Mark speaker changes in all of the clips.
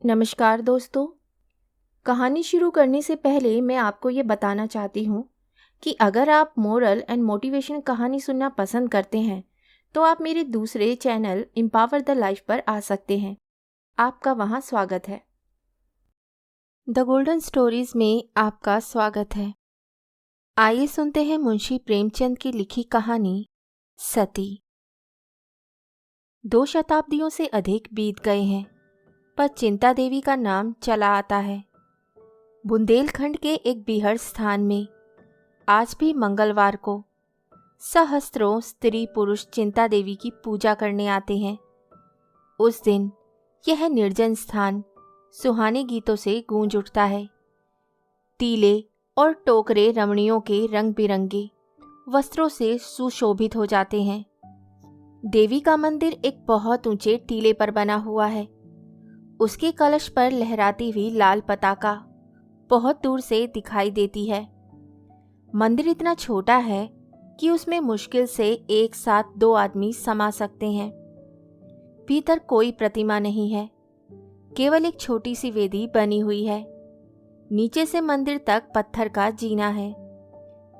Speaker 1: नमस्कार दोस्तों। कहानी शुरू करने से पहले मैं आपको ये बताना चाहती हूँ कि अगर आप मोरल एंड मोटिवेशन कहानी सुनना पसंद करते हैं तो आप मेरे दूसरे चैनल एम्पावर द लाइफ पर आ सकते हैं। आपका वहाँ स्वागत है। द गोल्डन स्टोरीज में आपका स्वागत है। आइए सुनते हैं मुंशी प्रेमचंद की लिखी कहानी सती। 2 शताब्दियों से अधिक बीत गए हैं पर चिंता देवी का नाम चला आता है। बुंदेलखंड के एक बीहड़ स्थान में आज भी मंगलवार को सहस्त्रों स्त्री पुरुष चिंता देवी की पूजा करने आते हैं। उस दिन यह निर्जन स्थान सुहाने गीतों से गूंज उठता है। तीले और टोकरे रमणियों के रंग बिरंगे वस्त्रों से सुशोभित हो जाते हैं। देवी का मंदिर एक बहुत ऊंचे टीले पर बना हुआ है। उसके कलश पर लहराती हुई लाल पताका बहुत दूर से दिखाई देती है। मंदिर इतना छोटा है कि उसमें मुश्किल से एक साथ 2 आदमी समा सकते हैं। भीतर कोई प्रतिमा नहीं है, केवल एक छोटी सी वेदी बनी हुई है। नीचे से मंदिर तक पत्थर का जीना है।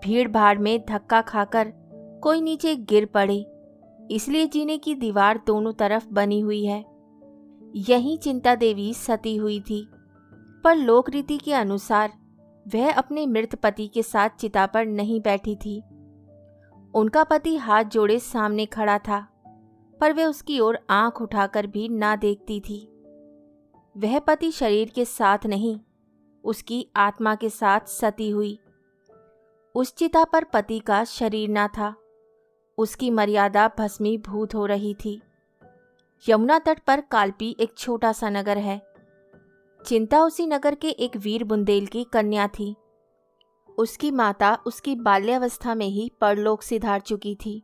Speaker 1: भीड़ भाड़ में धक्का खाकर कोई नीचे गिर पड़े, इसलिए जीने की दीवार दोनों तरफ बनी हुई है। यहीं चिंता देवी सती हुई थी, पर लोक रीति के अनुसार वह अपने मृत पति के साथ चिता पर नहीं बैठी थी। उनका पति हाथ जोड़े सामने खड़ा था, पर वह उसकी ओर आंख उठाकर भी ना देखती थी। वह पति शरीर के साथ नहीं, उसकी आत्मा के साथ सती हुई। उस चिता पर पति का शरीर ना था, उसकी मर्यादा भस्मीभूत हो रही थी। यमुना तट पर कालपी एक छोटा सा नगर है। चिंता उसी नगर के एक वीर बुंदेल की कन्या थी। उसकी माता उसकी बाल्यावस्था में ही परलोक सिधार चुकी थी।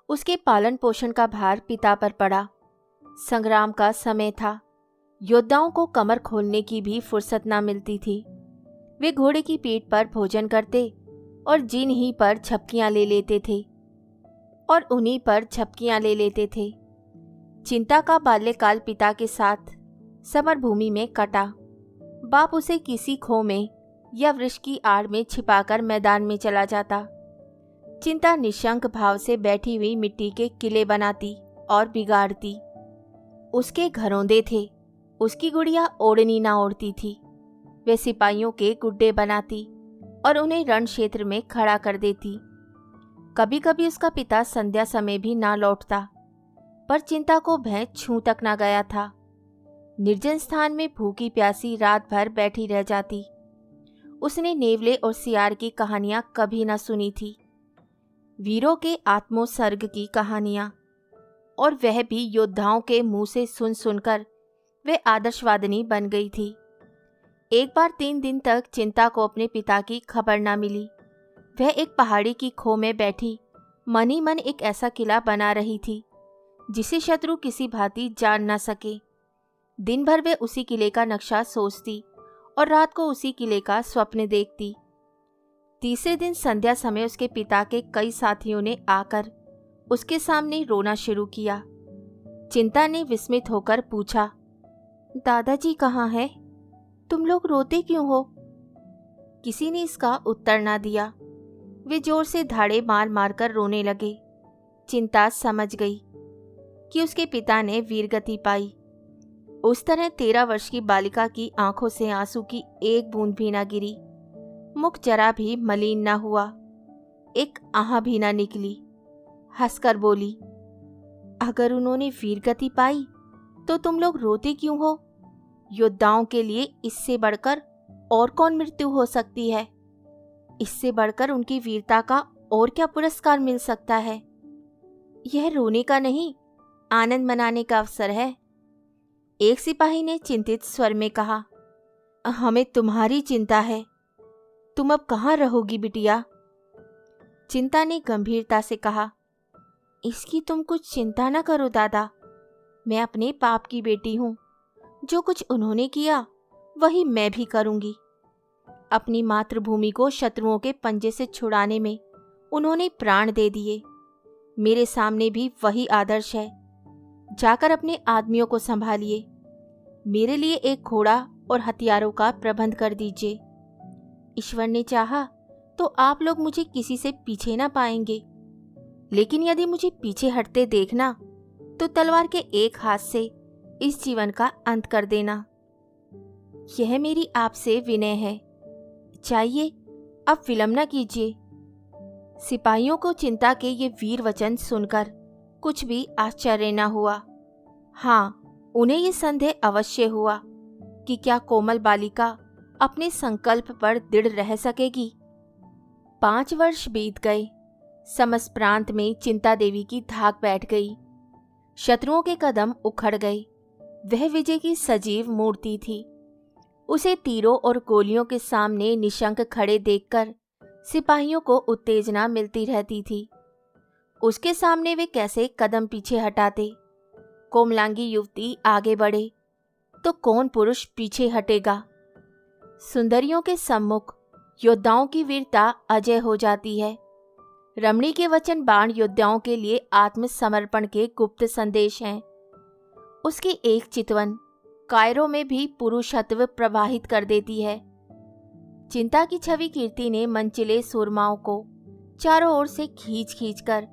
Speaker 1: उसके पालन पोषण का भार पिता पर पड़ा। संग्राम का समय था, योद्धाओं को कमर खोलने की भी फुर्सत ना मिलती थी। वे घोड़े की पीठ पर भोजन करते और जिन ही पर झपकियां ले लेते थे और उन्हीं पर झपकियां ले लेते थे। चिंता का बाल्यकाल पिता के साथ समर भूमि में कटा। बाप उसे किसी खो में या वृक्ष की आड़ में छिपाकर मैदान में चला जाता। चिंता निशंक भाव से बैठी हुई मिट्टी के किले बनाती और बिगाड़ती। उसके घरौंदे थे, उसकी गुड़िया ओढ़नी ना ओढ़ती थी। वे सिपाहियों के गुड्डे बनाती और उन्हें रण क्षेत्र में खड़ा कर देती। कभी कभी उसका पिता संध्या समय भी ना लौटता, पर चिंता को भय छू तक ना गया था। निर्जन स्थान में भूखी प्यासी रात भर बैठी रह जाती। उसने नेवले और सियार की कहानियां कभी ना सुनी थी, वीरों के आत्मोत्सर्ग की कहानियां, और वह भी योद्धाओं के मुंह से सुन सुनकर वे आदर्शवादिनी बन गई थी। एक बार 3 दिन तक चिंता को अपने पिता की खबर ना मिली। वह एक पहाड़ी की खो में बैठी मन ही मन एक ऐसा किला बना रही थी जिसे शत्रु किसी भांति जान ना सके। दिन भर वे उसी किले का नक्शा सोचती और रात को उसी किले का स्वप्न देखती। तीसरे दिन संध्या समय उसके पिता के कई साथियों ने आकर उसके सामने रोना शुरू किया। चिंता ने विस्मित होकर पूछा, दादाजी कहाँ हैं? तुम लोग रोते क्यों हो? किसी ने इसका उत्तर ना दिया। वे जोर से धाड़े मार मार कर रोने लगे। चिंता समझ गई कि उसके पिता ने वीरगति पाई। उस तरह 13 वर्ष की बालिका की आंखों से आंसू की एक बूंद भी ना गिरी, मुख जरा भी मलिन ना हुआ, एक आह भी ना निकली। हंसकर बोली, अगर उन्होंने वीरगति पाई तो तुम लोग रोते क्यों हो? योद्धाओं के लिए इससे बढ़कर और कौन मृत्यु हो सकती है? इससे बढ़कर उनकी वीरता का और क्या पुरस्कार मिल सकता है? यह रोने का नहीं, आनंद मनाने का अवसर है। एक सिपाही ने चिंतित स्वर में कहा, हमें तुम्हारी चिंता है। तुम अब कहाँ रहोगी बिटिया? चिंता ने गंभीरता से कहा, इसकी तुम कुछ चिंता न करो दादा। मैं अपने बाप की बेटी हूँ। जो कुछ उन्होंने किया वही मैं भी करूँगी। अपनी मातृभूमि को शत्रुओं के पंजे से छुड़ाने में उन्होंने प्राण दे दिए। मेरे सामने भी वही आदर्श है। जाकर अपने आदमियों को संभालिए। मेरे लिए एक घोड़ा और हथियारों का प्रबंध कर दीजिए। ईश्वर ने चाहा तो आप लोग मुझे किसी से पीछे ना पाएंगे, लेकिन यदि मुझे पीछे हटते देखना तो तलवार के एक हाथ से इस जीवन का अंत कर देना। यह मेरी आपसे विनय है। चाहिए अब विलंब न कीजिए। सिपाहियों को चिंता के ये वीर वचन सुनकर कुछ भी आश्चर्य न हुआ। हाँ, उन्हें ये संदेह अवश्य हुआ कि क्या कोमल बालिका अपने संकल्प पर दृढ़ रह सकेगी। 5 वर्ष बीत गए। समस्त प्रांत में चिंता देवी की धाक बैठ गई। शत्रुओं के कदम उखड़ गए। वह विजय की सजीव मूर्ति थी। उसे तीरों और गोलियों के सामने निशंक खड़े देखकर सिपाहियों को उत्तेजना मिलती रहती थी। उसके सामने वे कैसे कदम पीछे हटाते। कोमलांगी युवती आगे बढ़े तो कौन पुरुष पीछे हटेगा। सुंदरियों के सम्मुख योद्धाओं की वीरता अजय हो जाती है। रमणी के वचन बाण योद्धाओं के लिए आत्मसमर्पण के गुप्त संदेश हैं। उसकी एक चितवन कायरों में भी पुरुषत्व प्रवाहित कर देती है। चिंता की छवि कीर्ति ने मंचिले सूरमाओं को चारों ओर से खींच खींच कर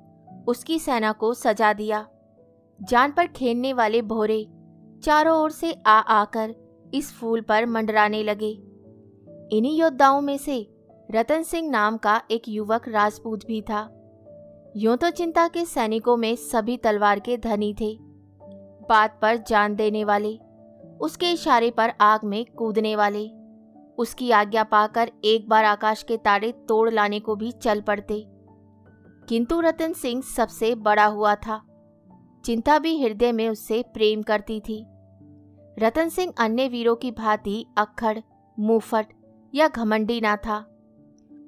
Speaker 1: उसकी सेना को सजा दिया। जान पर खेलने वाले भौरे चारों ओर से आ आकर इस फूल पर मंडराने लगे। इन्हीं योद्धाओं में से रतन सिंह नाम का एक युवक राजपूत भी था। यूं तो चिंता के सैनिकों में सभी तलवार के धनी थे, बात पर जान देने वाले, उसके इशारे पर आग में कूदने वाले, उसकी आज्ञा पाकर एक बार आकाश के तारे तोड़ लाने को भी चल पड़ते। किंतु रतन सिंह सबसे बड़ा हुआ था। चिंता भी हृदय में उससे प्रेम करती थी। रतन सिंह अन्य वीरों की भांति अक्खड़, मुंहफट या घमंडी ना था।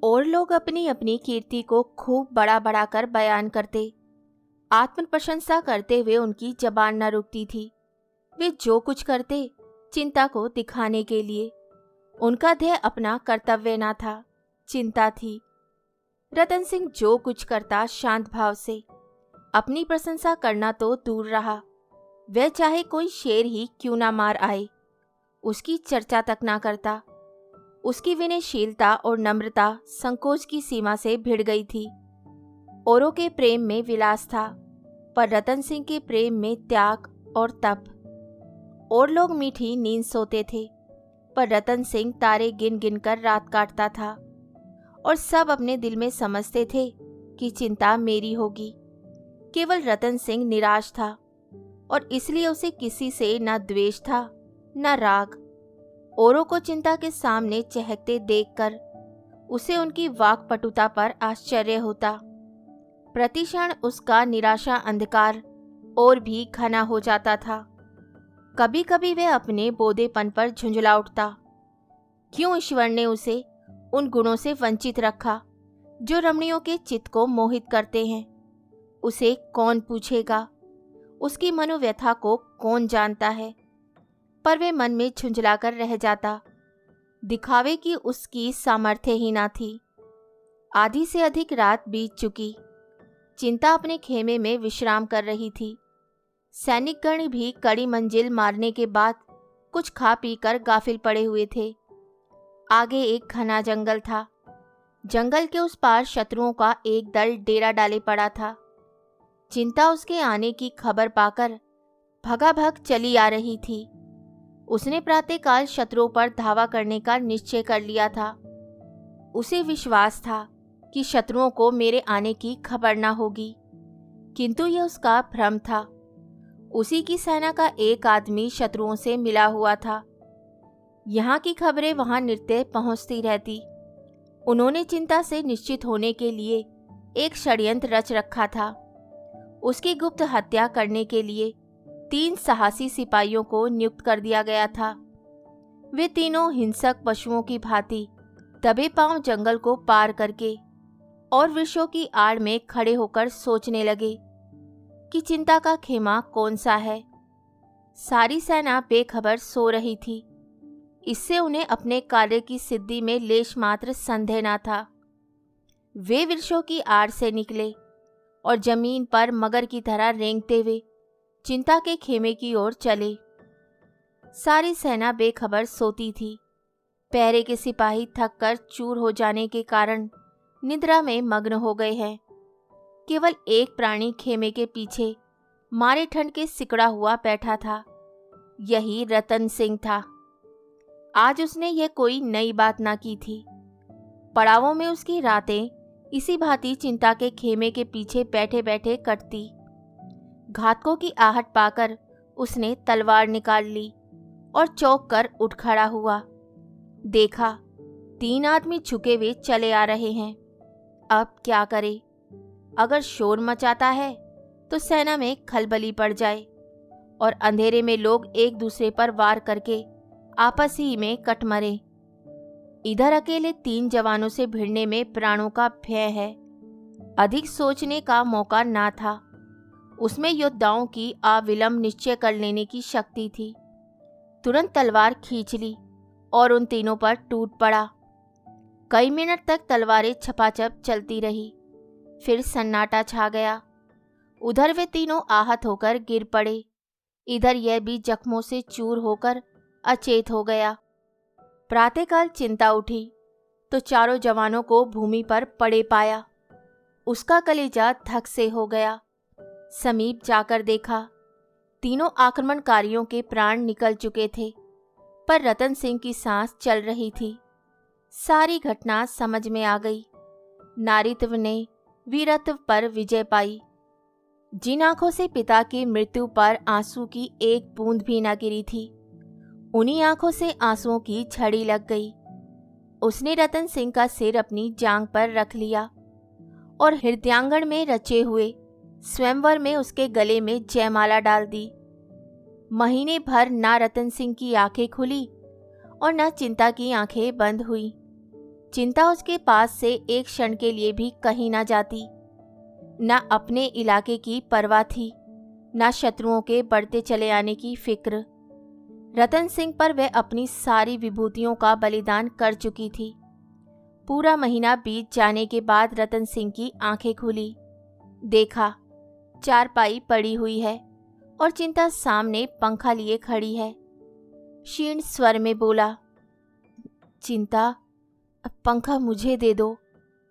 Speaker 1: और लोग अपनी अपनी कीर्ति को खूब बड़ा बड़ा कर बयान करते। आत्म प्रशंसा करते हुए उनकी जबान न रुकती थी। वे जो कुछ करते चिंता को दिखाने के लिए। उनका ध्येय अपना कर्तव्य ना था, चिंता थी। रतन सिंह जो कुछ करता शांत भाव से, अपनी प्रशंसा करना तो दूर रहा। वह चाहे कोई शेर ही क्यों ना मार आए, उसकी चर्चा तक ना करता। उसकी विनयशीलता और नम्रता संकोच की सीमा से भिड़ गई थी। औरों के प्रेम में विलास था, पर रतन सिंह के प्रेम में त्याग और तप। और लोग मीठी नींद सोते थे, पर रतन सिंह तारे गिन गिन कर रात काटता था। और सब अपने दिल में समझते थे कि चिंता मेरी होगी। केवल रतन सिंह निराश था, और इसलिए उसे किसी से न द्वेष था न राग। औरों को चिंता के सामने चहकते देखकर उसे उनकी वाक्पटुता पर आश्चर्य होता। प्रतिक्षण उसका निराशा अंधकार और भी घना हो जाता था। कभी कभी वह अपने बोधेपन पर झुंझला उठता। क्यों ईश्वर ने उसे उन गुणों से वंचित रखा जो रमणियों के चित्त को मोहित करते हैं। उसे कौन पूछेगा, उसकी मनोव्यथा को कौन जानता है। पर वे मन में झुंझला कर रह जाता। दिखावे की उसकी सामर्थ्य ही ना थी। आधी से अधिक रात बीत चुकी। चिंता अपने खेमे में विश्राम कर रही थी। सैनिकगण भी कड़ी मंजिल मारने के बाद कुछ खा पी कर गाफिल पड़े हुए थे। आगे एक घना जंगल था। जंगल के उस पार शत्रुओं का एक दल डेरा डाले पड़ा था। चिंता उसके आने की खबर पाकर भगाभग चली आ रही थी। उसने प्रातःकाल शत्रुओं पर धावा करने का निश्चय कर लिया था। उसे विश्वास था कि शत्रुओं को मेरे आने की खबर न होगी, किंतु यह उसका भ्रम था। उसी की सेना का एक आदमी शत्रुओं से मिला हुआ था। यहाँ की खबरें वहां नित्य पहुंचती रहती। उन्होंने चिंता से निश्चित होने के लिए एक षड्यंत्र रच रखा था। उसकी गुप्त हत्या करने के लिए 3 साहसी सिपाहियों को नियुक्त कर दिया गया था। वे तीनों हिंसक पशुओं की भांति दबे पांव जंगल को पार करके और वृक्षों की आड़ में खड़े होकर सोचने लगे कि चिंता का खेमा कौन सा है। सारी सेना बेखबर सो रही थी। इससे उन्हें अपने कार्य की सिद्धि में लेश मात्र संदेह न था। वे वृक्षों की आड़ से निकले और जमीन पर मगर की तरह रेंगते हुए चिंता के खेमे की ओर चले। सारी सेना बेखबर सोती थी। पहरे के सिपाही थक कर चूर हो जाने के कारण निद्रा में मग्न हो गए हैं। केवल एक प्राणी खेमे के पीछे मारे ठंड के सिकड़ा हुआ बैठा था। यही रतन सिंह था। आज उसने यह कोई नई बात ना की थी। पड़ावों में उसकी रातें इसी भांति चिंता के खेमे के पीछे बैठे बैठे कटती। घातकों की आहट पाकर उसने तलवार निकाल ली और चौंक कर उठ खड़ा हुआ। देखा, 3 आदमी झुके हुए चले आ रहे हैं। अब क्या करे? अगर शोर मचाता है तो सेना में खलबली पड़ जाए और अंधेरे में लोग एक दूसरे पर वार करके आपस ही में कट मरे। इधर अकेले 3 जवानों से भिड़ने में प्राणों का भय है। अधिक सोचने का मौका ना था। उसमें योद्धाओं की अविलंब निश्चय कर लेने की शक्ति थी। तुरंत तलवार खींच ली और उन तीनों पर टूट पड़ा। कई मिनट तक तलवारें छपाछप चलती रही। फिर सन्नाटा छा गया। उधर वे तीनों आहत होकर गिर पड़े, इधर यह भी जख्मों से चूर होकर अचेत हो गया। प्रातःकाल चिंता उठी तो चारों जवानों को भूमि पर पड़े पाया। उसका कलेजा धक से हो गया। समीप जाकर देखा, तीनों आक्रमणकारियों के प्राण निकल चुके थे, पर रतन सिंह की सांस चल रही थी। सारी घटना समझ में आ गई। नारीत्व ने वीरत्व पर विजय पाई। जिन आंखों से पिता की मृत्यु पर आंसू की एक बूंद भी न गिरी थी, उन्हीं आंखों से आंसुओं की झड़ी लग गई। उसने रतन सिंह का सिर अपनी जांघ पर रख लिया और हृदयांगन में रचे हुए स्वयंवर में उसके गले में जयमाला डाल दी। महीने भर ना रतन सिंह की आंखें खुली और न चिंता की आंखें बंद हुई। चिंता उसके पास से एक क्षण के लिए भी कहीं ना जाती। न अपने इलाके की परवाह थी, न शत्रुओं के बढ़ते चले आने की फिक्र। रतन सिंह पर वह अपनी सारी विभूतियों का बलिदान कर चुकी थी। पूरा महीना बीत जाने के बाद रतन सिंह की आंखें खुली। देखा, चारपाई पड़ी हुई है और चिंता सामने पंखा लिए खड़ी है। क्षीण स्वर में बोला, चिंता, पंखा मुझे दे दो,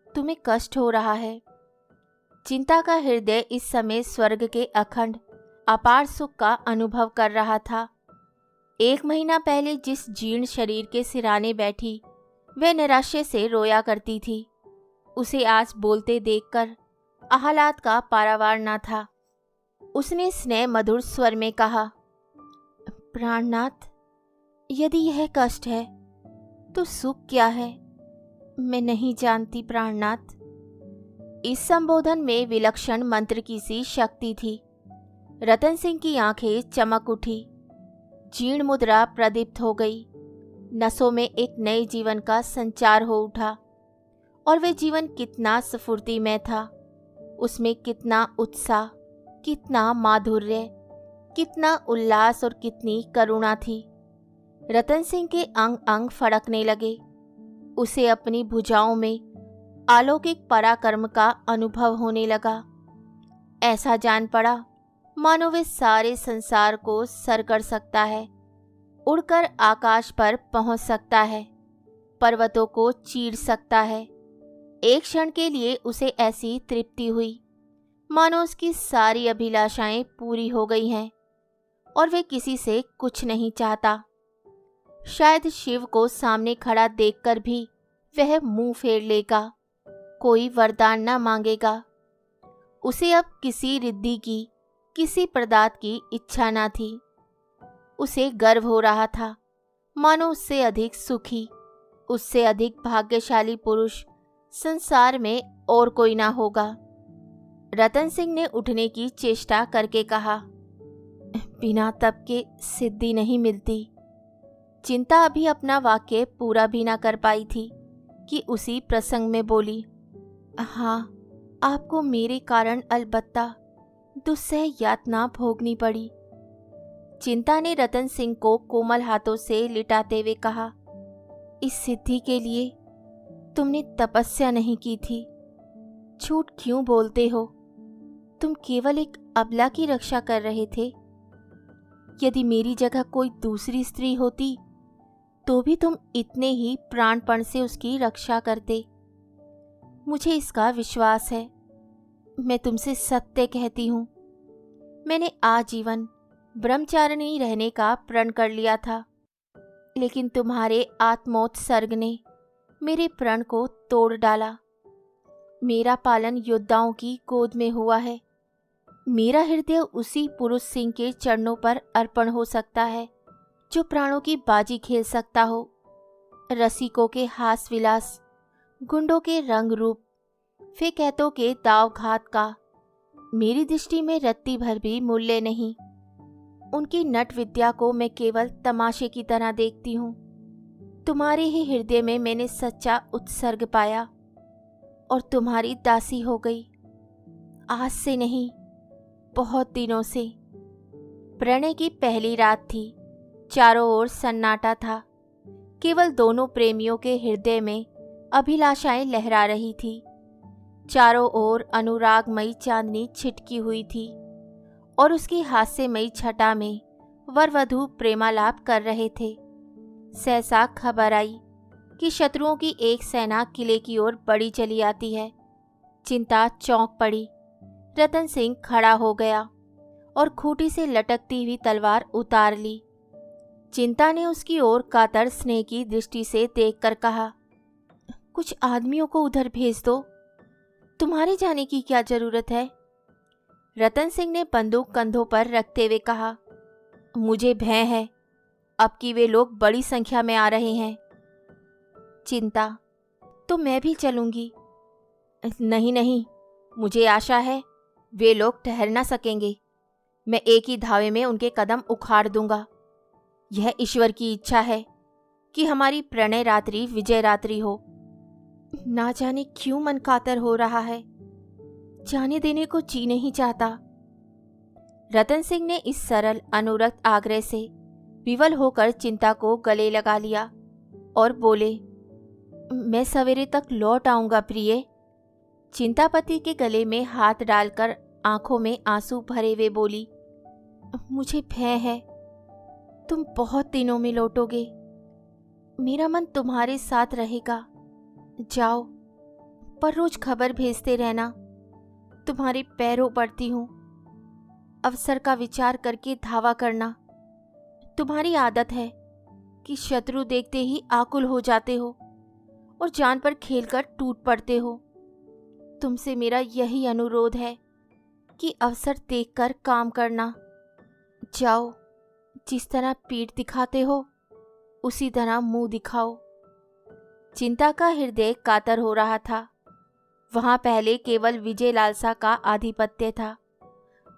Speaker 1: तुम्हें कष्ट हो रहा है। चिंता का हृदय इस समय स्वर्ग के अखंड अपार सुख का अनुभव कर रहा था। 1 महीना पहले जिस जीर्ण शरीर के सिराने बैठी वह निराशे से रोया करती थी, उसे आज बोलते देखकर आह्लाद का पारावार न था। उसने स्नेह मधुर स्वर में कहा, प्राणनाथ, यदि यह कष्ट है तो सुख क्या है, मैं नहीं जानती प्राणनाथ। इस संबोधन में विलक्षण मंत्र की सी शक्ति थी। रतन सिंह की आंखें चमक उठी, जीर्ण मुद्रा प्रदीप्त हो गई। नसों में एक नए जीवन का संचार हो उठा और वह जीवन कितना स्फूर्तिमय था। उसमें कितना उत्साह, कितना माधुर्य, कितना उल्लास और कितनी करुणा थी। रतन सिंह के अंग अंग फड़कने लगे। उसे अपनी भुजाओं में अलौकिक पराक्रम का अनुभव होने लगा। ऐसा जान पड़ा मानो वे सारे संसार को सर कर सकता है, उड़कर आकाश पर पहुंच सकता है, पर्वतों को चीर सकता है। एक क्षण के लिए उसे ऐसी तृप्ति हुई मानो उसकी सारी अभिलाषाएं पूरी हो गई हैं और वे किसी से कुछ नहीं चाहता। शायद शिव को सामने खड़ा देखकर भी वह मुंह फेर लेगा, कोई वरदान न मांगेगा। उसे अब किसी रिद्धि की, किसी प्रदात की इच्छा न थी। उसे गर्व हो रहा था मानो उससे अधिक सुखी, उससे अधिक भाग्यशाली पुरुष संसार में और कोई ना होगा। रतन सिंह ने उठने की चेष्टा करके कहा, बिना तप के सिद्धि नहीं मिलती। चिंता अभी अपना वाक्य पूरा भी ना कर पाई थी कि उसी प्रसंग में बोली, हाँ, आपको मेरे कारण अलबत्ता दुस्सह यातना भोगनी पड़ी। चिंता ने रतन सिंह को कोमल हाथों से लिटाते हुए कहा, इस सिद्धि के लिए तुमने तपस्या नहीं की थी। झूठ क्यों बोलते हो? तुम केवल एक अबला की रक्षा कर रहे थे। यदि मेरी जगह कोई दूसरी स्त्री होती तो भी तुम इतने ही प्राणपण से उसकी रक्षा करते। मुझे इसका विश्वास है। मैं तुमसे सत्य कहती हूँ, मैंने आजीवन ब्रह्मचारिणी रहने का प्रण कर लिया था, लेकिन तुम्हारे आत्मोत्सर्ग ने मेरे प्रण को तोड़ डाला। मेरा पालन योद्धाओं की गोद में हुआ है। मेरा हृदय उसी पुरुष सिंह के चरणों पर अर्पण हो सकता है जो प्राणों की बाजी खेल सकता हो। रसिकों के हास विलास, गुंडों के रंग रूप, फेकैतों के दाव घात का मेरी दृष्टि में रत्ती भर भी मूल्य नहीं। उनकी नट विद्या को मैं केवल तमाशे की तरह देखती हूँ। तुम्हारे ही हृदय में मैंने सच्चा उत्सर्ग पाया और तुम्हारी दासी हो गई। आज से नहीं, बहुत दिनों से। प्रणय की पहली रात थी। चारों ओर सन्नाटा था। केवल दोनों प्रेमियों के हृदय में अभिलाषाएं लहरा रही थी। चारों ओर अनुरागमयी चांदनी छिटकी हुई थी और उसकी हास्यमयी छटा में वर वधू प्रेमालाप कर रहे थे। सहसा खबर आई कि शत्रुओं की एक सेना किले की ओर बढ़ी चली आती है। चिंता चौंक पड़ी। रतन सिंह खड़ा हो गया और खूंटी से लटकती हुई तलवार उतार ली। चिंता ने उसकी ओर कातर स्नेह की दृष्टि से देखकर कहा, कुछ आदमियों को उधर भेज दो, तुम्हारे जाने की क्या जरूरत है? रतन सिंह ने बंदूक कंधों पर रखते हुए कहा, मुझे भय है, अब कि वे लोग बड़ी संख्या में आ रहे हैं। चिंता, तो मैं भी चलूंगी। नहीं नहीं, मुझे आशा है वे लोग ठहर ना सकेंगे। मैं एक ही धावे में उनके कदम उखाड़ दूंगा। यह ईश्वर की इच्छा है कि हमारी प्रणय रात्रि विजय रात्रि हो। ना जाने क्यों मन कातर हो रहा है, जाने देने को जी नहीं चाहता। रतन सिंह ने इस सरल अनुरक्त आग्रह से विवल होकर चिंता को गले लगा लिया और बोले, मैं सवेरे तक लौट आऊंगा प्रिय। चिंतापति के गले में हाथ डालकर आंखों में आंसू भरे हुए बोली, मुझे भय है, तुम बहुत दिनों में लौटोगे। मेरा मन तुम्हारे साथ रहेगा। जाओ, पर रोज खबर भेजते रहना। तुम्हारे पैरों पड़ती हूँ। अवसर का विचार करके धावा करना। तुम्हारी आदत है कि शत्रु देखते ही आकुल हो जाते हो और जान पर खेलकर टूट पड़ते हो। तुमसे मेरा यही अनुरोध है कि अवसर देखकर काम करना। जाओ, जिस तरह पीठ दिखाते हो उसी तरह मुंह दिखाओ। चिंता का हृदय कातर हो रहा था। वहां पहले केवल विजय लालसा का आधिपत्य था,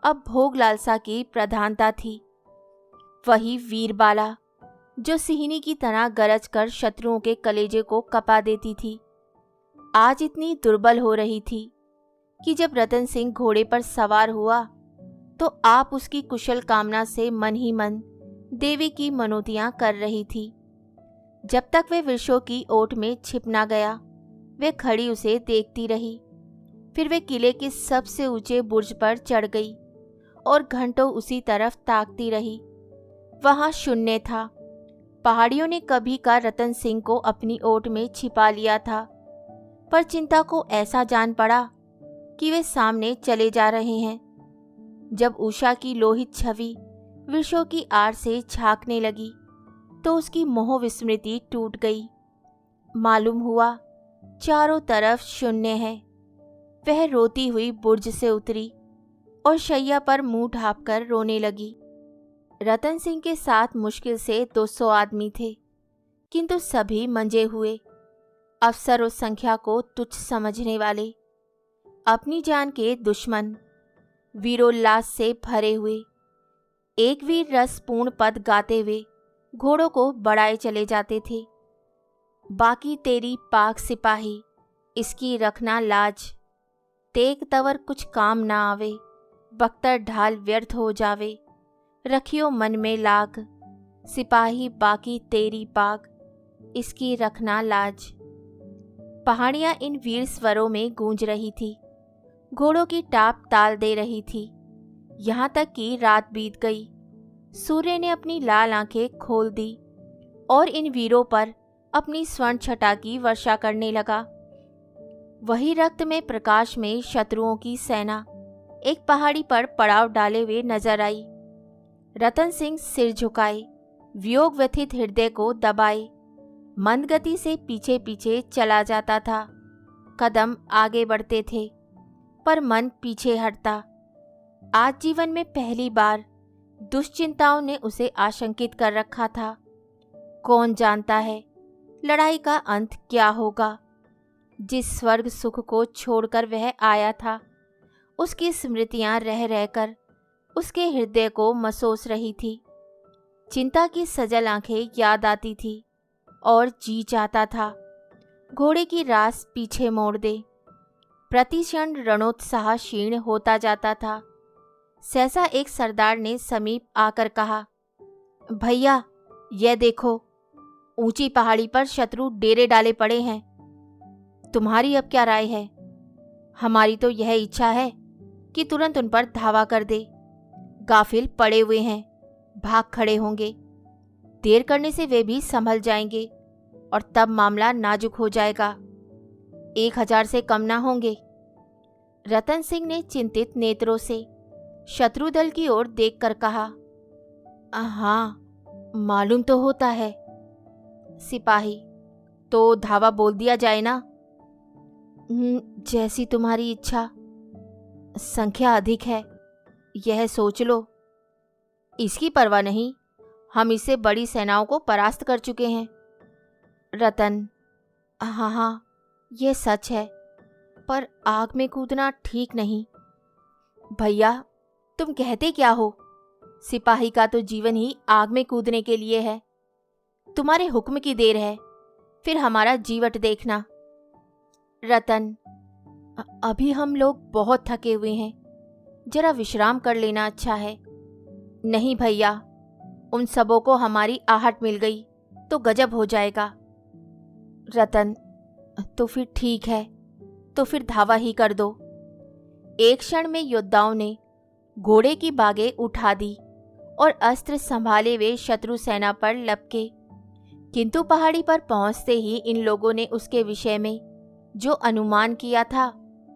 Speaker 1: अब भोग लालसा की प्रधानता थी। वही वीरबाला जो सिंहनी की तरह गरज कर शत्रुओं के कलेजे को कपा देती थी, आज इतनी दुर्बल हो रही थी कि जब रतन सिंह घोड़े पर सवार हुआ तो आप उसकी कुशल कामना से मन ही मन देवी की मनोतियां कर रही थी। जब तक वे वृक्षों की ओट में छिप ना गया, वे खड़ी उसे देखती रही। फिर वे किले के सबसे ऊंचे बुर्ज पर चढ़ गई और घंटों उसी तरफ ताकती रही। वहां शून्य था। पहाड़ियों ने कभी का रतन सिंह को अपनी ओट में छिपा लिया था, पर चिंता को ऐसा जान पड़ा कि वे सामने चले जा रहे हैं। जब उषा की लोहित छवि वृक्षों की आड़ से झांकने लगी तो उसकी मोह विस्मृति टूट गई। मालूम हुआ चारों तरफ शून्य है। वह रोती हुई बुर्ज से उतरी और शैया पर मुंह ढांपकर रोने लगी। रतन सिंह के साथ मुश्किल से 200 आदमी थे, किंतु सभी मंजे हुए, अफसर उस संख्या को तुच्छ समझने वाले, अपनी जान के दुश्मन, वीरोल्लास से भरे हुए, एक वीर रस पूर्ण पद गाते हुए घोड़ों को बढ़ाए चले जाते थे। बाकी तेरी पाक सिपाही, इसकी रखना लाज, तेग तवर कुछ काम ना आवे, बख्तर ढाल व्यर्थ हो जावे, रखियो मन में लाग, सिपाही बाकी तेरी पाक, इसकी रखना लाज। पहाड़ियां इन वीर स्वरों में गूंज रही थी, घोड़ों की टाप ताल दे रही थी। यहाँ तक कि रात बीत गई सूर्य ने अपनी लाल आंखें खोल दी और इन वीरों पर अपनी स्वर्ण छटा की वर्षा करने लगा। वही रक्त में प्रकाश में शत्रुओं की सेना एक पहाड़ी पर पड़ाव डाले हुए नजर आई। रतन सिंह सिर झुकाए, वियोग व्यथित हृदय को दबाए, मंद गति से पीछे पीछे चला जाता था। कदम आगे बढ़ते थे पर मन पीछे हटता। आज जीवन में पहली बार दुश्चिंताओं ने उसे आशंकित कर रखा था। कौन जानता है लड़ाई का अंत क्या होगा। जिस स्वर्ग सुख को छोड़कर वह आया था, उसकी स्मृतियां रह रहकर उसके हृदय को मसोस रही थी। चिंता की सजल आंखें याद आती थी और जी चाहता था घोड़े की रास पीछे मोड़ दे। प्रतिक्षण रणोत्साह क्षीण होता जाता था। सहसा एक सरदार ने समीप आकर कहा, भैया यह देखो, ऊंची पहाड़ी पर शत्रु डेरे डाले पड़े हैं। तुम्हारी अब क्या राय है? हमारी तो यह इच्छा है कि तुरंत उन पर धावा कर दे। गाफिल पड़े हुए हैं, भाग खड़े होंगे। देर करने से वे भी संभल जाएंगे और तब मामला नाजुक हो जाएगा। 1000 से कम ना होंगे। रतन सिंह ने चिंतित नेत्रों से शत्रु दल की ओर देखकर कहा, हाँ मालूम तो होता है। सिपाही, तो धावा बोल दिया जाए ना? जैसी तुम्हारी इच्छा। संख्या अधिक है, यह सोच लो। इसकी परवाह नहीं, हम इससे बड़ी सेनाओं को परास्त कर चुके हैं। रतन, हाँ, यह सच है, पर आग में कूदना ठीक नहीं। भैया, तुम कहते क्या हो? सिपाही का तो जीवन ही आग में कूदने के लिए है। तुम्हारे हुक्म की देर है, फिर हमारा जीवट देखना। रतन, अभी हम लोग बहुत थके हुए हैं, जरा विश्राम कर लेना अच्छा है। नहीं भैया, उन सबों को हमारी आहट मिल गई तो गजब हो जाएगा। रतन, तो फिर ठीक है, तो फिर धावा ही कर दो। एक क्षण में योद्धाओं ने घोड़े की बागें उठा दी और अस्त्र संभाले वे शत्रु सेना पर लपके। किंतु पहाड़ी पर पहुंचते ही इन लोगों ने उसके विषय में जो अनुमान किया था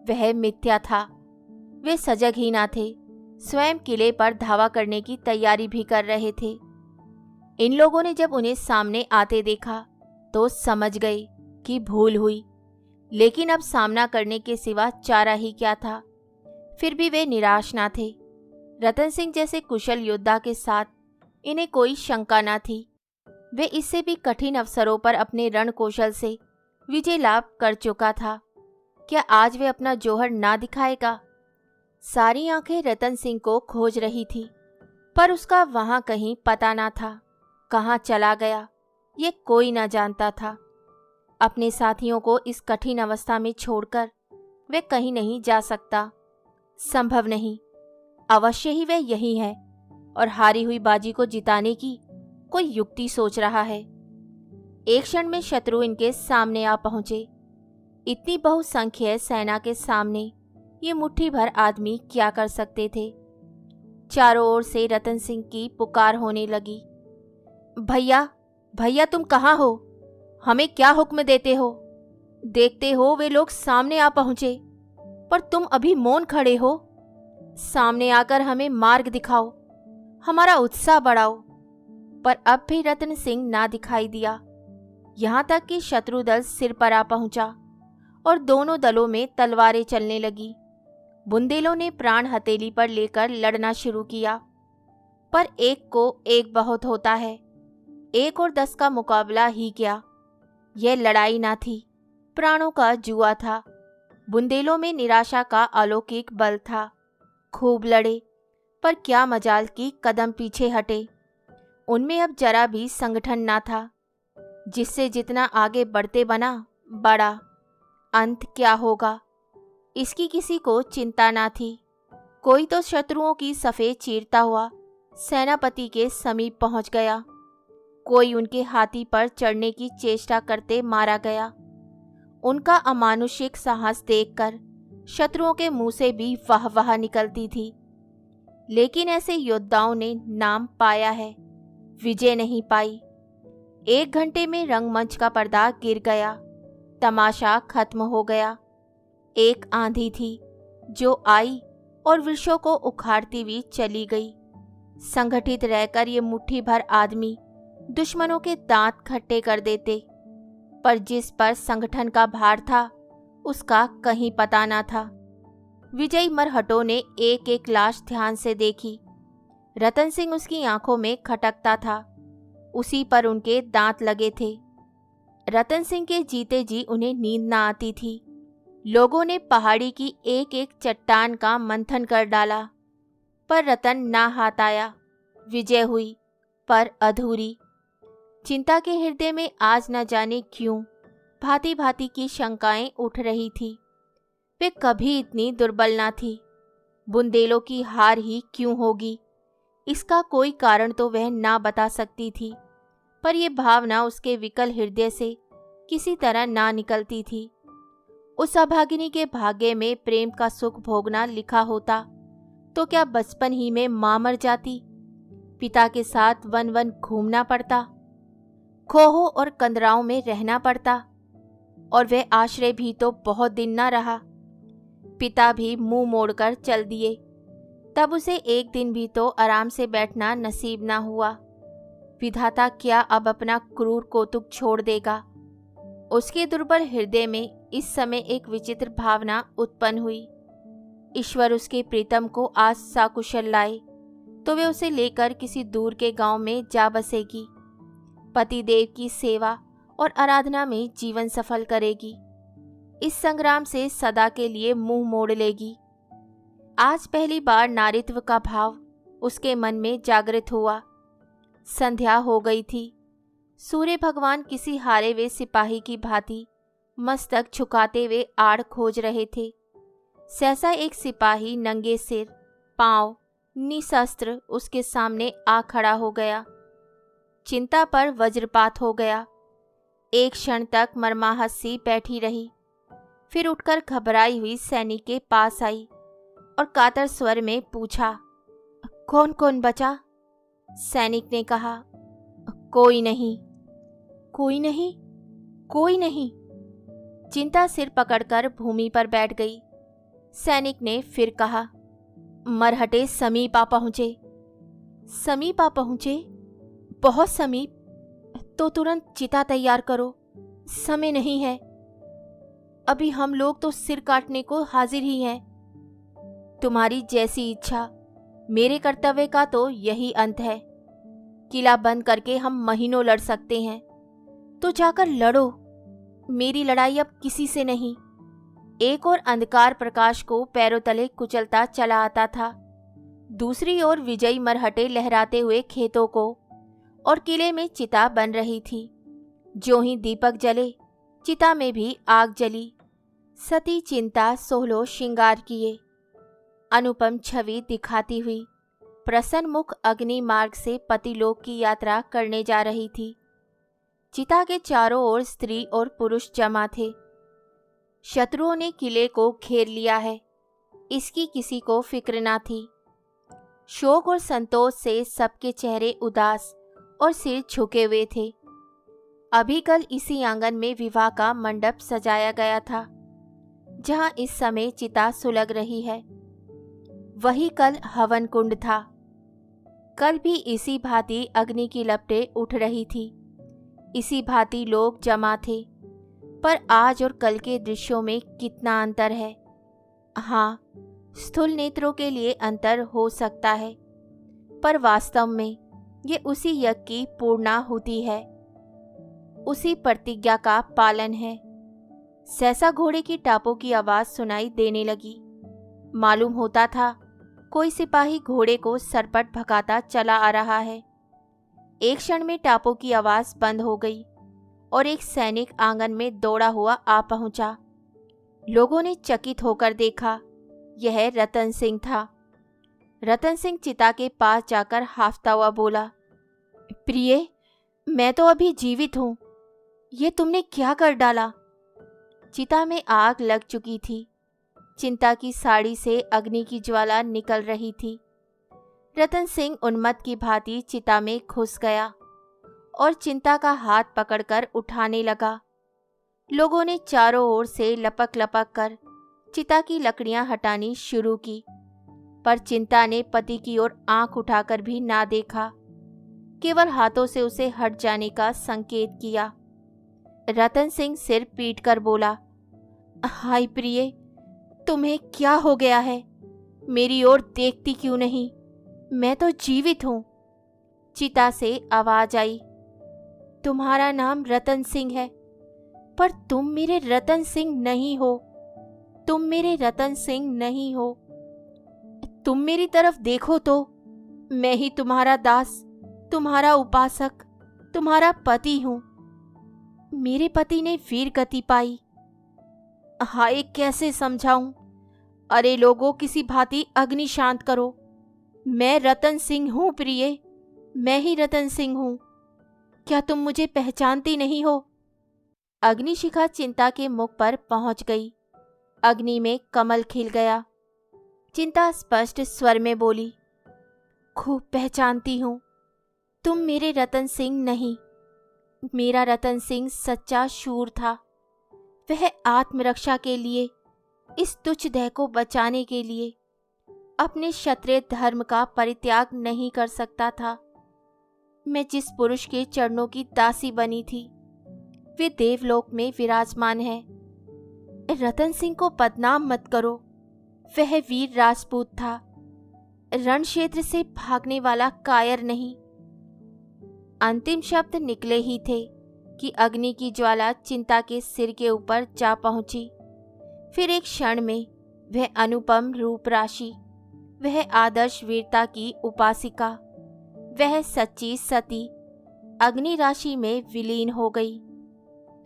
Speaker 1: वह मिथ्या था। वे सजग ही ना थे, स्वयं किले पर धावा करने की तैयारी भी कर रहे थे। इन लोगों ने जब उन्हें सामने आते देखा तो समझ गए कि भूल हुई, लेकिन अब सामना करने के सिवा चारा ही क्या था। फिर भी वे निराश ना थे। रतन सिंह जैसे कुशल योद्धा के साथ इन्हें कोई शंका ना थी। वे इससे भी कठिन अवसरों पर अपने रण कौशल से विजय लाभ कर चुका था। क्या आज वे अपना जौहर ना दिखाएगा? सारी आंखें रतन सिंह को खोज रही थी, पर उसका वहां कहीं पता ना था। कहाँ चला गया ये कोई ना जानता था। अपने साथियों को इस कठिन अवस्था में छोड़कर वे कहीं नहीं जा सकता। संभव नहीं। अवश्य ही वह यही है और हारी हुई बाजी को जिताने की कोई युक्ति सोच रहा है। एक क्षण में शत्रु इनके सामने आ पहुंचे। इतनी बहुसंख्य सेना के सामने ये मुट्ठी भर आदमी क्या कर सकते थे। चारों ओर से रतन सिंह की पुकार होने लगी, भैया, भैया तुम कहाँ हो? हमें क्या हुक्म देते हो? देखते हो वे लोग सामने आ पहुंचे, पर तुम अभी मौन खड़े हो। सामने आकर हमें मार्ग दिखाओ, हमारा उत्साह बढ़ाओ। पर अब भी रतन सिंह ना दिखाई दिया। यहाँ तक कि शत्रु दल सिर पर आ पहुंचा और दोनों दलों में तलवारें चलने लगी। बुंदेलों ने प्राण हथेली पर लेकर लड़ना शुरू किया, पर एक को एक बहुत होता है। 1 और 10 का मुकाबला ही क्या, यह लड़ाई ना थी, प्राणों का जुआ था। बुंदेलों में निराशा का अलौकिक बल था। खूब लड़े, पर क्या मजाल की कदम पीछे हटे। उनमें अब जरा भी संगठन ना था। जिससे जितना आगे बढ़ते बना बढ़ा, अंत क्या होगा इसकी किसी को चिंता ना थी। कोई तो शत्रुओं की सफ़ेद चीरता हुआ सेनापति के समीप पहुंच गया, कोई उनके हाथी पर चढ़ने की चेष्टा करते मारा गया। उनका अमानुषिक साहस देखकर शत्रुओं के मुंह से भी वाह वाह निकलती थी। लेकिन ऐसे योद्धाओं ने नाम पाया है, विजय नहीं पाई। 1 घंटे में रंगमंच का पर्दा गिर गया, तमाशा खत्म हो गया। एक आंधी थी जो आई और वृक्षों को उखाड़ती हुई चली गई। संगठित रहकर ये मुट्ठी भर आदमी दुश्मनों के दांत खट्टे कर देते, पर जिस पर संगठन का भार था उसका कहीं पता न था। विजयी मरहटों ने एक एक लाश ध्यान से देखी। रतन सिंह उसकी आंखों में खटकता था, उसी पर उनके दांत लगे थे। रतन सिंह के जीते जी उन्हें नींद न आती थी। लोगों ने पहाड़ी की एक एक चट्टान का मंथन कर डाला, पर रतन ना हाथ आया। विजय हुई, पर अधूरी। चिंता के हृदय में आज न जाने क्यों भांति भांति की शंकाएं उठ रही थी। वे कभी इतनी दुर्बल न थी। बुंदेलों की हार ही क्यों होगी, इसका कोई कारण तो वह ना बता सकती थी, पर यह भावना उसके विकल हृदय से किसी तरह ना निकलती थी। उस अभागिनी के भाग्य में प्रेम का सुख भोगना लिखा होता तो क्या बचपन ही में मां मर जाती, पिता के साथ वन वन घूमना पड़ता, खोहों और कंदराओं में रहना पड़ता, और वह आश्रय भी तो बहुत दिन न रहा। पिता भी मुंह मोड़कर चल दिए, तब उसे एक दिन भी तो आराम से बैठना नसीब ना हुआ। विधाता क्या अब अपना क्रूर कौतुक छोड़ देगा। उसके दुर्बल हृदय में इस समय एक विचित्र भावना उत्पन्न हुई। ईश्वर उसके प्रीतम को आज साकुशल लाए तो वे उसे लेकर किसी दूर के गांव में जा बसेगी, पतिदेव की सेवा और आराधना में जीवन सफल करेगी, इस संग्राम से सदा के लिए मुंह मोड़ लेगी। आज पहली बार नारित्व का भाव उसके मन में जागृत हुआ। संध्या हो गई थी। सूर्य भगवान किसी हारे हुए सिपाही की भांति मस्तक झुकाते हुए आड़ खोज रहे थे। सहसा एक सिपाही नंगे सिर, पांव निशस्त्र उसके सामने आ खड़ा हो गया। चिंता पर वज्रपात हो गया। एक क्षण तक मर्माहत सी बैठी रही, फिर उठकर घबराई हुई सैनिक के पास आई और कातर स्वर में पूछा, कौन कौन बचा? सैनिक ने कहा, कोई नहीं, कोई नहीं, कोई नहीं। चिंता सिर पकड़कर भूमि पर बैठ गई। सैनिक ने फिर कहा, मरहटे समीप आ पहुंचे। समीप आ पहुंचे? बहुत समीप? तो तुरंत चिता तैयार करो, समय नहीं है। अभी हम लोग तो सिर काटने को हाजिर ही हैं। तुम्हारी जैसी इच्छा, मेरे कर्तव्य का तो यही अंत है। किला बंद करके हम महीनों लड़ सकते हैं, तो जाकर लड़ो। मेरी लड़ाई अब किसी से नहीं। एक और अंधकार प्रकाश को पैरों तले कुचलता चला आता था, दूसरी ओर विजयी मरहटे लहराते हुए खेतों को, और किले में चिता बन रही थी। जो ही दीपक जले, चिता में भी आग जली। सती चिंता सोहलो श्रृंगार किए, अनुपम छवि दिखाती हुई प्रसन्न मुख अग्नि मार्ग से पतिलोक की यात्रा करने जा रही थी। चिता के चारों ओर स्त्री और पुरुष जमा थे। शत्रुओं ने किले को घेर लिया है, इसकी किसी को फिक्र ना थी। शोक और संतोष से सबके चेहरे उदास और सिर झुके हुए थे। अभी कल इसी आंगन में विवाह का मंडप सजाया गया था, जहां इस समय चिता सुलग रही है। वही कल हवन कुंड था। कल भी इसी भांति अग्नि की लपटें उठ रही थी, इसी भांति लोग जमा थे, पर आज और कल के दृश्यों में कितना अंतर है। हाँ, स्थूल नेत्रों के लिए अंतर हो सकता है, पर वास्तव में ये उसी यज्ञ की पूर्णाहुति है, उसी प्रतिज्ञा का पालन है। सहसा घोड़े की टापों की आवाज सुनाई देने लगी। मालूम होता था कोई सिपाही घोड़े को सरपट भगाता चला आ रहा है। एक क्षण में टापों की आवाज बंद हो गई और एक सैनिक आंगन में दौड़ा हुआ आ पहुंचा। लोगों ने चकित होकर देखा, यह रतन सिंह था। रतन सिंह चिता के पास जाकर हाफता हुआ बोला, प्रिय, मैं तो अभी जीवित हूं, ये तुमने क्या कर डाला? चिता में आग लग चुकी थी। चिंता की साड़ी से अग्नि की ज्वाला निकल रही थी। रतन सिंह उन्मत्त की भांति चिता में घुस गया और चिंता का हाथ पकड़कर उठाने लगा। लोगों ने चारों ओर से लपक लपक कर चिता की लकड़ियां हटानी शुरू की, पर चिंता ने पति की ओर आंख उठाकर भी ना देखा, केवल हाथों से उसे हट जाने का संकेत किया। रतन सिंह सिर पीट कर बोला, हाय प्रिय, तुम्हें क्या हो गया है? मेरी ओर देखती क्यों नहीं? मैं तो जीवित हूं। चिता से आवाज आई, तुम्हारा नाम रतन सिंह है, पर तुम मेरे रतन सिंह नहीं हो। तुम मेरे रतन सिंह नहीं हो। तुम मेरी तरफ देखो तो, मैं ही तुम्हारा दास, तुम्हारा उपासक, तुम्हारा पति हूं। मेरे पति ने वीर गति पाई। हाय, कैसे समझाऊं? अरे लोगों, किसी भांति अग्नि शांत करो। मैं रतन सिंह हूं प्रिय, मैं ही रतन सिंह हूं। क्या तुम मुझे पहचानती नहीं हो? अग्निशिखा चिंता के मुख पर पहुंच गई। अग्नि में कमल खिल गया। चिंता स्पष्ट स्वर में बोली, खूब पहचानती हूं। तुम मेरे रतन सिंह नहीं। मेरा रतन सिंह सच्चा शूर था। वह आत्मरक्षा के लिए, इस तुच्छ देह को बचाने के लिए अपने क्षत्रिय धर्म का परित्याग नहीं कर सकता था। मैं जिस पुरुष के चरणों की दासी बनी थी, वे देवलोक में विराजमान है। रतन सिंह को बदनाम मत करो। वह वीर राजपूत था, रण क्षेत्र से भागने वाला कायर नहीं। अंतिम शब्द निकले ही थे कि अग्नि की ज्वाला चिंता के सिर के ऊपर जा पहुंची। फिर एक क्षण में वह अनुपम रूप राशि, वह आदर्श वीरता की उपासिका, वह सच्ची सती अग्नि राशि में विलीन हो गई।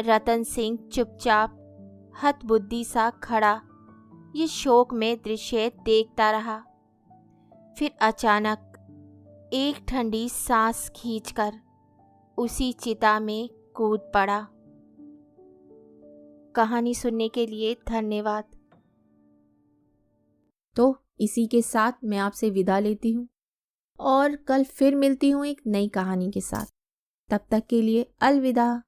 Speaker 1: रतन सिंह चुपचाप हतबुद्धि सा खड़ा ये शोक में दृश्य देखता रहा। फिर अचानक एक ठंडी सांस खींचकर उसी चिता में कूद पड़ा। कहानी सुनने के लिए धन्यवाद।
Speaker 2: तो इसी के साथ मैं आपसे विदा लेती हूँ और कल फिर मिलती हूँ एक नई कहानी के साथ। तब तक के लिए अलविदा।